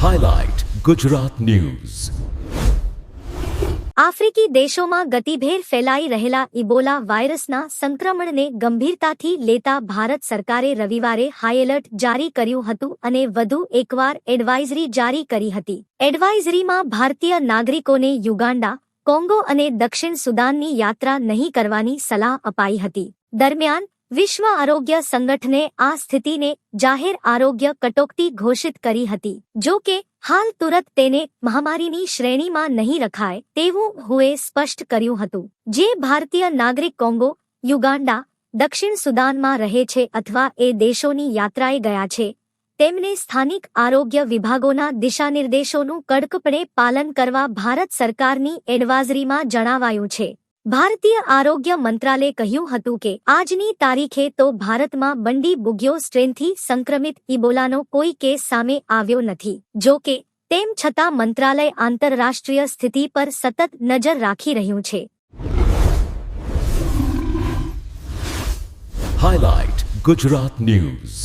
Highlight Gujarat News. આફ્રિકી દેશોમાં ગતિભેર ફેલાઈ રહેલા ઇબોલા વાયરસના સંક્રમણને ગંભીરતાથી લેતા ભારત સરકારે રવિવારે હાઈએલર્ટ જારી કર્યું હતું અને વધુ એકવાર એડવાઇઝરી જારી કરી હતી. એડવાઇઝરીમાં ભારતીય નાગરિકોને યુગાન્ડા, કોંગો અને દક્ષિણ સુદાનની યાત્રા નહીં કરવાની સલાહ અપાઈ હતી. દરમિયાન વિશ્વ આરોગ્ય સંગઠને આ સ્થિતિને જાહેર આરોગ્ય કટોકટી ઘોષિત કરી હતી. જો કે હાલ તુરત તેને મહામારીની શ્રેણીમાં નહીં રખાય તેવું હુએ સ્પષ્ટ કર્યું હતું. જે ભારતીય નાગરિક કોંગો, યુગાન્ડા, દક્ષિણ સુદાનમાં રહે છે અથવા એ દેશોની યાત્રાએ ગયા છે, તેમને સ્થાનિક આરોગ્ય વિભાગોના દિશાનિર્દેશોનું કડકપણે પાલન કરવા ભારત સરકારની એડવાઇઝરીમાં જણાવાયું છે. ભારતીય આરોગ્ય મંત્રાલયે કહ્યું હતું કે આજની તારીખે તો ભારતમાં બંડી બુગ્યો સ્ટ્રેનથી સંક્રમિત ઇબોલાનો કોઈ કેસ સામે આવ્યો નથી. જો કે તેમ છતાં મંત્રાલય આંતરરાષ્ટ્રીય સ્થિતિ પર સતત નજર રાખી રહ્યું છે. Highlight Gujarat News.